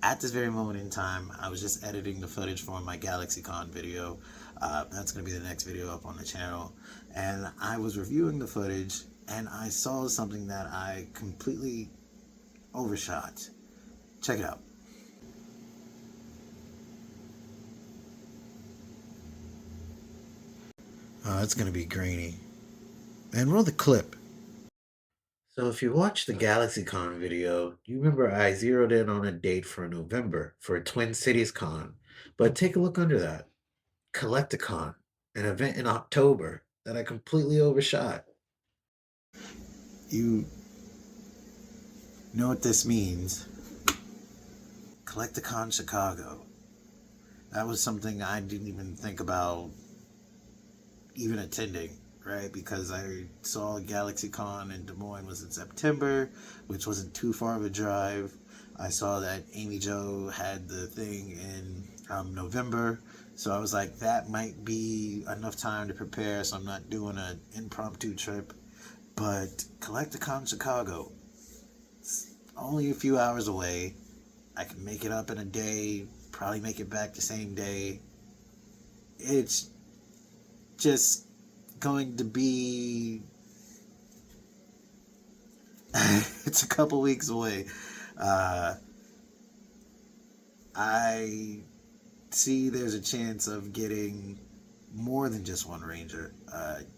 At this very moment in time, I was just editing the footage for my GalaxyCon video. That's going to be the next video up on the channel. And I was reviewing the footage and I saw something that I completely overshot. Check it out. It's going to be grainy. And roll the clip. So if you watch the GalaxyCon video, you remember I zeroed in on a date for November for Twin Cities Con. But take a look under that. Collecticon, an event in October that I completely overshot. You know what this means. Collecticon Chicago. That was something I didn't even think about even attending, right? Because I saw GalaxyCon in Des Moines was in September, which wasn't too far of a drive. I saw that Amy Jo had the thing in November, so I was like, that might be enough time to prepare, so I'm not doing an impromptu trip. But Collecticon Chicago, it's only a few hours away. I can make it up in a day, probably make it back the same day. It's just going to be it's a couple weeks away. I see there's a chance of getting more than just one Ranger.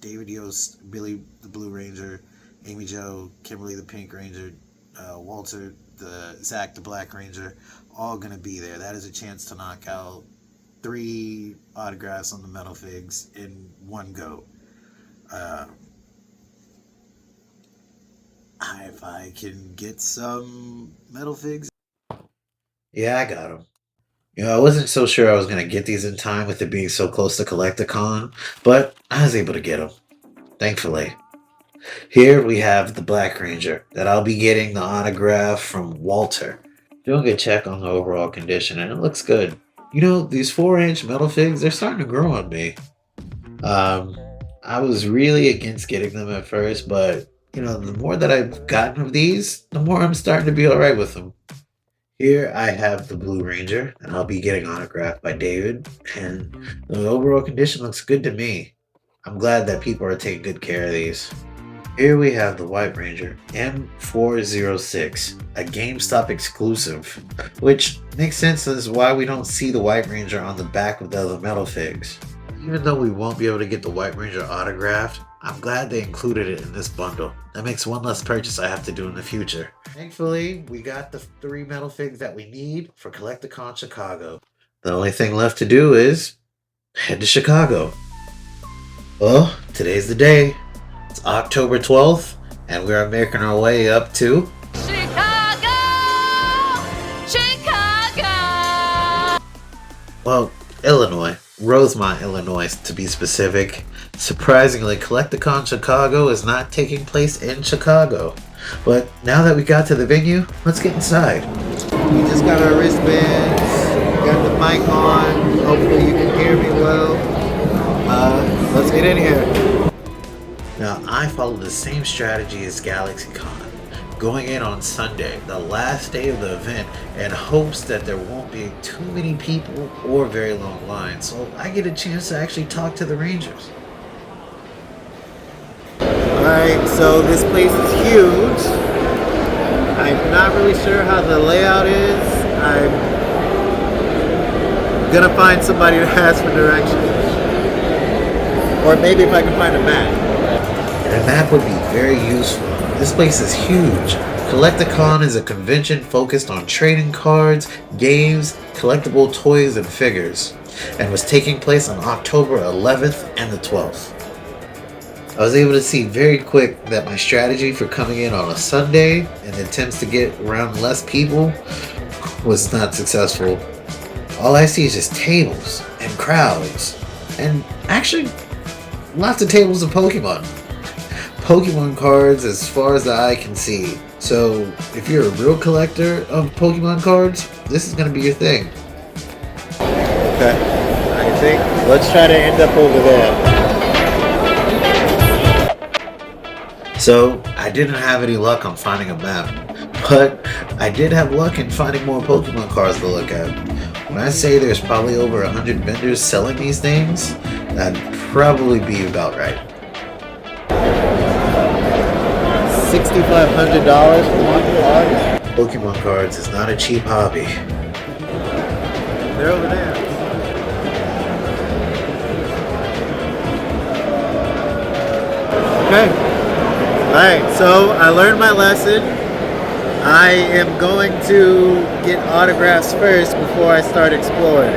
David Yost, Billy the Blue Ranger, Amy Jo, Kimberly the Pink Ranger, Walter, Zach the Black Ranger, all going to be there. That is a chance to knock out 3 autographs on the metalfigs in one go. If I can get some metalfigs. Yeah, I got them. I wasn't so sure I was going to get these in time with it being so close to Collecticon, but I was able to get them, thankfully. Here we have the Black Ranger that I'll be getting the autograph from Walter. Doing a check on the overall condition and it looks good. These 4-inch metal figs, they're starting to grow on me. I was really against getting them at first, but the more that I've gotten of these, the more I'm starting to be alright with them. Here I have the Blue Ranger, and I'll be getting autographed by David, and the overall condition looks good to me. I'm glad that people are taking good care of these. Here we have the White Ranger, M406, a GameStop exclusive, which makes sense as why we don't see the White Ranger on the back of the other metal figs. Even though we won't be able to get the White Ranger autographed, I'm glad they included it in this bundle. That makes one less purchase I have to do in the future. Thankfully, we got the 3 metal figs that we need for Collecticon Chicago. The only thing left to do is head to Chicago. Well, today's the day. It's October 12th, and we are making our way up to Chicago! Chicago! Well, Illinois. Rosemont, Illinois, to be specific. Surprisingly, Collecticon Chicago is not taking place in Chicago. But now that we got to the venue, let's get inside. We just got our wristbands, got the mic on. Hopefully you can hear me well. Let's get in here. Now, I follow the same strategy as GalaxyCon. Going in on Sunday, the last day of the event, in hopes that there won't be too many people or very long lines, so I get a chance to actually talk to the Rangers. Alright, so this place is huge. I'm not really sure how the layout is. I'm gonna find somebody to ask for directions. Or maybe if I can find a map. And a map would be very useful. This place is huge. Collecticon is a convention focused on trading cards, games, collectible toys, and figures, and was taking place on October 11th and the 12th. I was able to see very quick that my strategy for coming in on a Sunday and attempts to get around less people was not successful. All I see is just tables and crowds, and actually lots of tables of Pokemon. Pokemon cards as far as the eye can see. So if you're a real collector of Pokemon cards, this is going to be your thing. Okay, I think let's try to end up over there. So I didn't have any luck on finding a map, but I did have luck in finding more Pokemon cards to look at. When I say there's probably over 100 vendors selling these things, that'd probably be about right. $6,500 for one card? Pokemon cards is not a cheap hobby. They're over there. Okay. Alright, so I learned my lesson. I am going to get autographs first before I start exploring.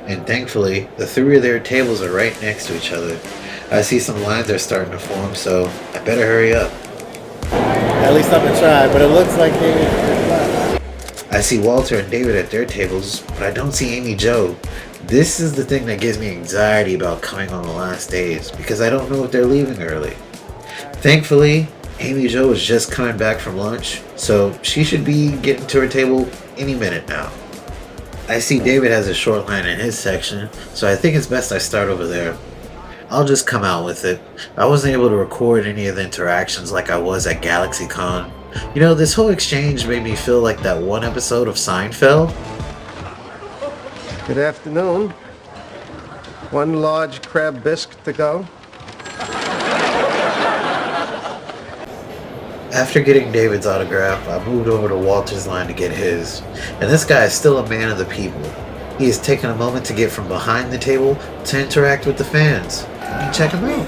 And thankfully, the three of their tables are right next to each other. I see some lines are starting to form, so I better hurry up. At least I'm gonna try, but it looks like they left. I see Walter and David at their tables, but I don't see Amy Jo. This is the thing that gives me anxiety about coming on the last days, because I don't know if they're leaving early. Thankfully, Amy Jo is just coming back from lunch, so she should be getting to her table any minute now. I see David has a short line in his section, so I think it's best I start over there. I'll just come out with it. I wasn't able to record any of the interactions like I was at GalaxyCon. You know, this whole exchange made me feel like that one episode of Seinfeld. Good afternoon. One large crab bisque to go. After getting David's autograph, I moved over to Walter's line to get his. And this guy is still a man of the people. He has taken a moment to get from behind the table to interact with the fans. Let me check him out.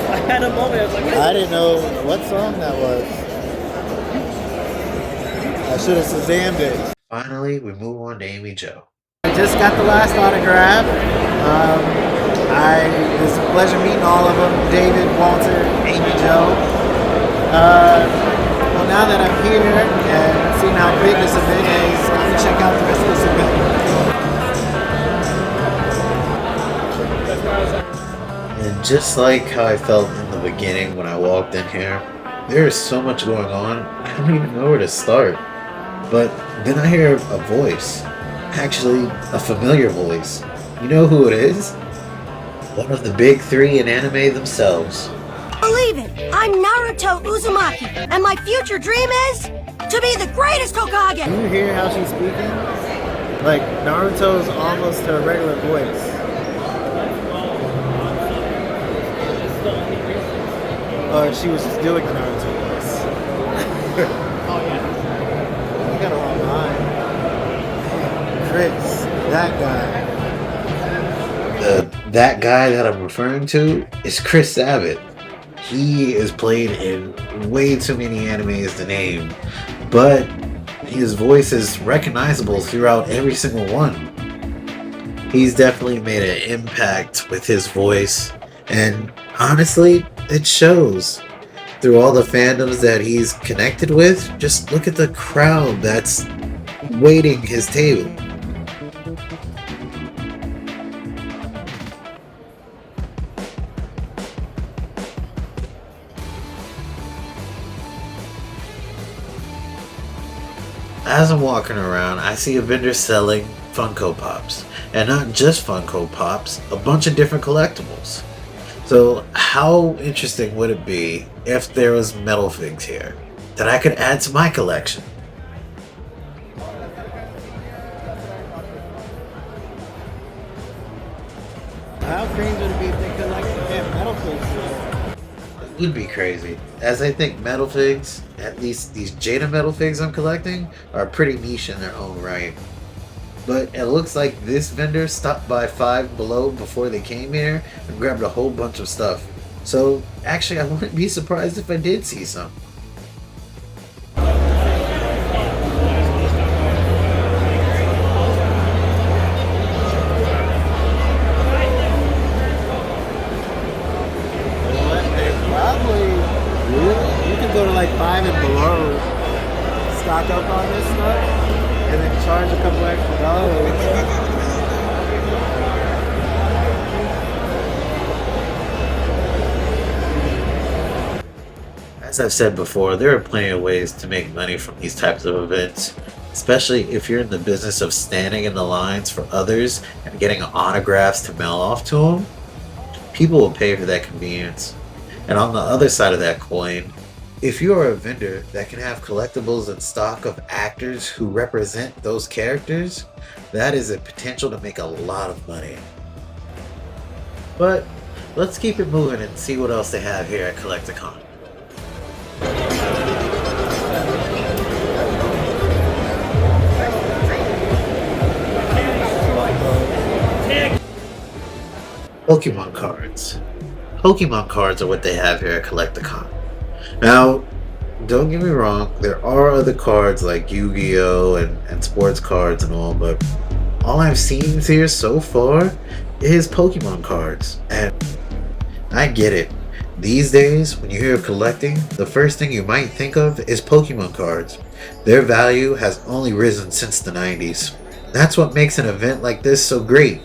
I had a moment, I was like, I didn't know what song that was. I should have Shazammed it. Finally, we move on to Amy Jo. I just got the last autograph. It was a pleasure meeting all of them. David, Walter, Amy Jo. Well, now that I'm here and seeing how big this event is, I'm going to check out the rest of this event. And just like how I felt in the beginning when I walked in here, there is so much going on, I don't even know where to start. But then I hear a voice. Actually, a familiar voice. You know who it is? One of the big three in anime themselves. Believe it, I'm Naruto Uzumaki, and my future dream is to be the greatest Hokage! Do you hear how she's speaking? Like, Naruto's almost her regular voice. Or she was just doing the Naruto voice. oh yeah. You got a wrong line. Chris, that guy. That guy that I'm referring to is Chris Sabat. He is played in way too many animes to name, but his voice is recognizable throughout every single one. He's definitely made an impact with his voice, and honestly, it shows. Through all the fandoms that he's connected with, just look at the crowd that's waiting his table. As I'm walking around, I see a vendor selling Funko Pops. And not just Funko Pops, a bunch of different collectibles. So how interesting would it be if there was metalfigs here that I could add to my collection? How crazy would it be if they could like have metal figs? It would be crazy. As I think metalfigs, at least these Jada metalfigs I'm collecting, are pretty niche in their own right. But it looks like this vendor stopped by Five Below before they came here and grabbed a whole bunch of stuff. So actually I wouldn't be surprised if I did see some. You could go to like Five and Below, stock up on this stuff, and then charge a couple extra dollars. As I've said before, there are plenty of ways to make money from these types of events. especially if you're in the business of standing in the lines for others and getting autographs to mail off to them. People will pay for that convenience. And on the other side of that coin, if you are a vendor that can have collectibles in stock of actors who represent those characters, that is a potential to make a lot of money. But let's keep it moving and see what else they have here at Collecticon. Pokemon cards. Pokemon cards are what they have here at Collecticon. Now, don't get me wrong, there are other cards like Yu-Gi-Oh! And sports cards and all, but all I've seen here so far is Pokemon cards. And I get it. These days, when you hear of collecting, the first thing you might think of is Pokemon cards. Their value has only risen since the 90s. That's what makes an event like this so great.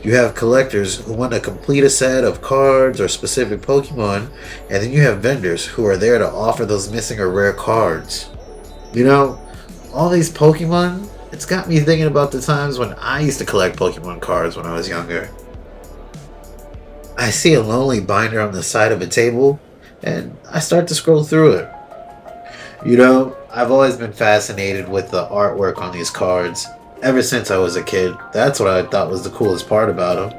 You have collectors who want to complete a set of cards or specific Pokemon, and then you have vendors who are there to offer those missing or rare cards. You know, all these Pokemon, it's got me thinking about the times when I used to collect Pokemon cards when I was younger. I see a lonely binder on the side of a table, and I start to scroll through it. You know, I've always been fascinated with the artwork on these cards. Ever since I was a kid, that's what I thought was the coolest part about them.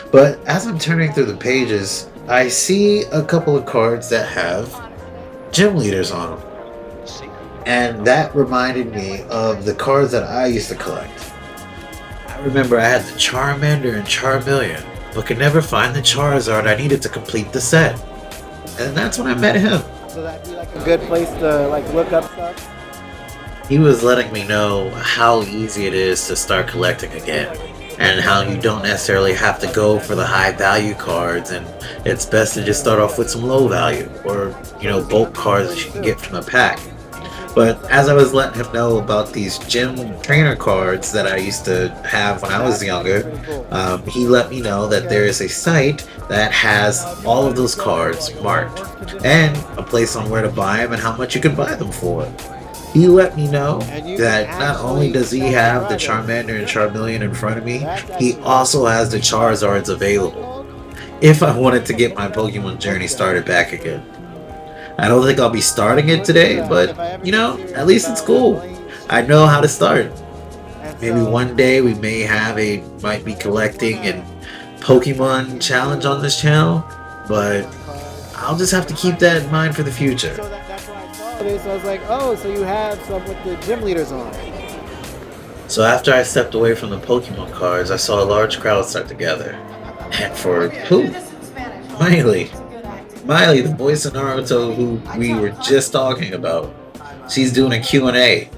But as I'm turning through the pages, I see a couple of cards that have gym leaders on them. And that reminded me of the cards that I used to collect. I remember I had the Charmander and Charmeleon, but could never find the Charizard I needed to complete the set. And that's when I met him. So that'd be like a good place to like look up stuff. He was letting me know how easy it is to start collecting again, and how you don't necessarily have to go for the high value cards, and it's best to just start off with some low value, or bulk cards that you can get from a pack. But as I was letting him know about these gym trainer cards that I used to have when I was younger, he let me know that there is a site that has all of those cards marked, and a place on where to buy them and how much you can buy them for. He let me know that not only does he have the Charmander and Charmeleon in front of me, he also has the Charizards available, if I wanted to get my Pokemon journey started back again. I don't think I'll be starting it today, but at least it's cool. I know how to start. Maybe one day we may have might be collecting and Pokemon challenge on this channel, but I'll just have to keep that in mind for the future. So I was like, oh, so you have some with the gym leaders on. So after I stepped away from the Pokemon cards, I saw a large crowd start to gather. And for who? Miley, the voice of Naruto who we were just talking about. She's doing a Q&A,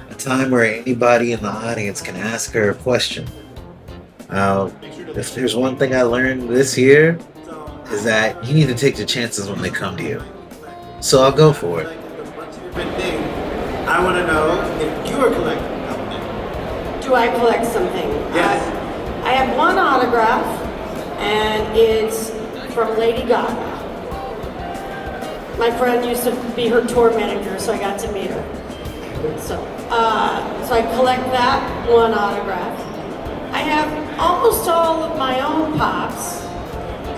a time where anybody in the audience can ask her a question. Now, if there's one thing I learned this year, is that you need to take your chances when they come to you. So I'll go for it. I want to know if you are collecting something. Do I collect something? Yes. I have one autograph, and it's from Lady Gaga. My friend used to be her tour manager, so I got to meet her. So I collect that one autograph. I have almost all of my own pops,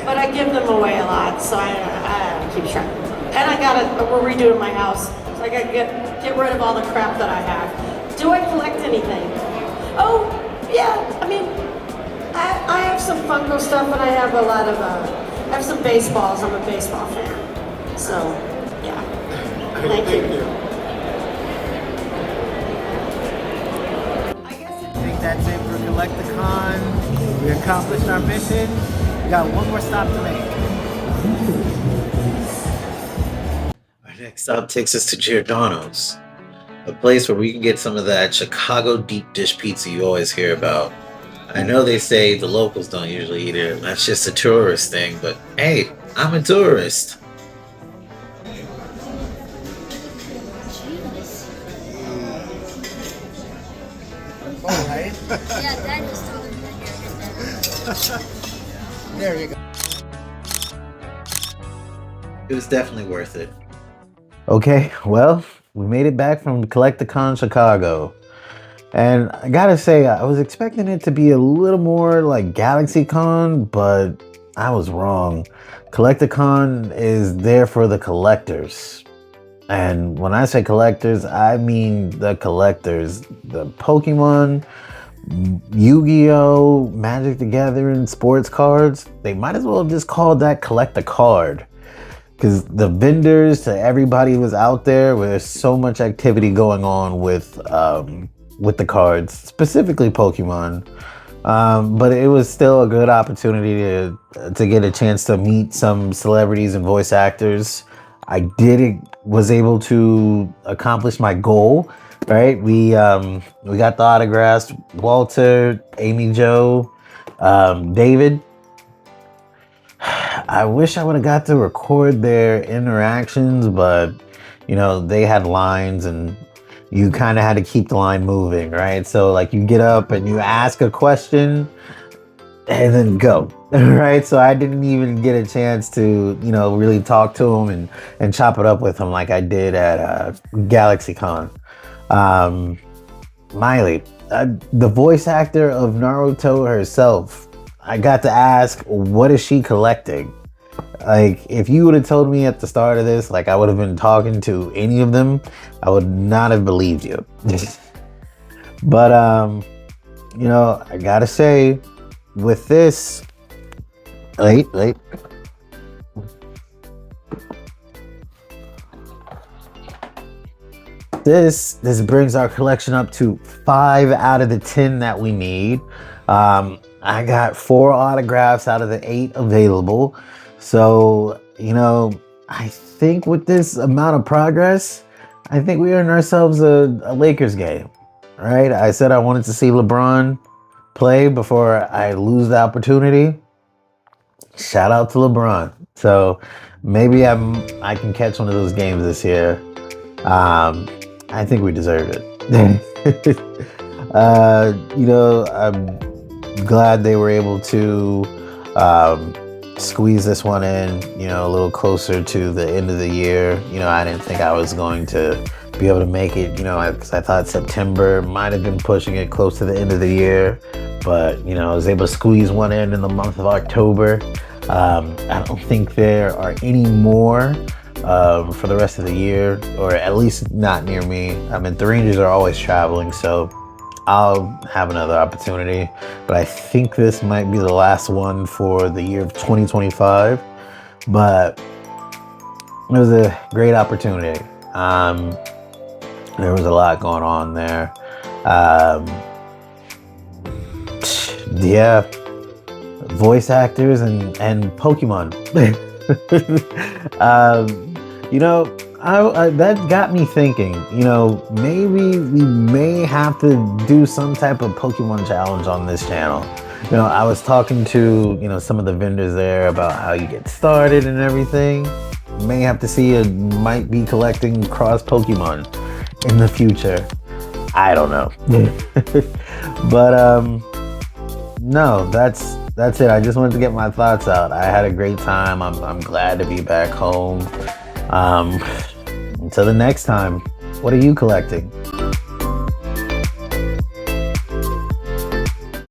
but I give them away a lot, so I keep track. And we're redoing my house, so I gotta get rid of all the crap that I have. Do I collect anything? Oh, yeah, I mean, I have some Funko stuff, and I have a lot of, I have some baseballs. I'm a baseball fan. So, yeah. Thank you. I think that's it for Collecticon. We accomplished our mission. We got one more stop to make. Our next stop takes us to Giordano's, a place where we can get some of that Chicago deep dish pizza you always hear about. I know they say the locals don't usually eat it, that's just a tourist thing, but hey, I'm a tourist. Oh, right? Yeah, that is taller than There you go. It was definitely worth it. Okay, well, We made it back from Collecticon Chicago. And I gotta say, I was expecting it to be a little more like GalaxyCon, but I was wrong. Collecticon is there for the collectors. And when I say collectors, I mean the collectors. The Pokemon, Yu-Gi-Oh!, Magic the Gathering, sports cards, they might as well have just called that Collect a Card. Because the vendors to everybody was out there, where there's so much activity going on with the cards, specifically Pokemon. But it was still a good opportunity to get a chance to meet some celebrities and voice actors. I was able to accomplish my goal, right? We got the autographs, Walter, Amy Jo, David. I wish I would have got to record their interactions, but you know, they had lines and you kind of had to keep the line moving, right? So like you get up and you ask a question and then go, right? So I didn't even get a chance to, you know, really talk to him and chop it up with him like I did at GalaxyCon. Miley, the voice actor of Naruto herself, I got to ask, what is she collecting? Like, if you would have told me at the start of this, like I would have been talking to any of them, I would not have believed you. But, you know, I gotta say, with this, wait. This brings our collection up to 5 out of the 10 that we need. I got 4 autographs out of the 8 available. So, you know, I think with this amount of progress, I think we earned ourselves a Lakers game, right? I said I wanted to see LeBron play before I lose the opportunity. Shout out to LeBron. So maybe I can catch one of those games this year. I think we deserve it. You know, I'm glad they were able to squeeze this one in, you know, a little closer to the end of the year. You know, I didn't think I was going to be able to make it, you know, because I thought September might have been pushing it close to the end of the year. But, you know, I was able to squeeze one in the month of October. I don't think there are any more for the rest of the year, or at least not near me. I mean, the Rangers are always traveling, so I'll have another opportunity. But I think this might be the last one for the year of 2025. But it was a great opportunity. There was a lot going on there. Yeah, voice actors and Pokemon. You know, that got me thinking, you know, maybe we may have to do some type of Pokemon challenge on this channel. You know, I was talking to, you know, some of the vendors there about how you get started and everything. May have to see might be collecting cross Pokemon in the future. I don't know. But no, that's it. I just wanted to get my thoughts out. I had a great time. I'm glad to be back home. Until the next time, what are you collecting?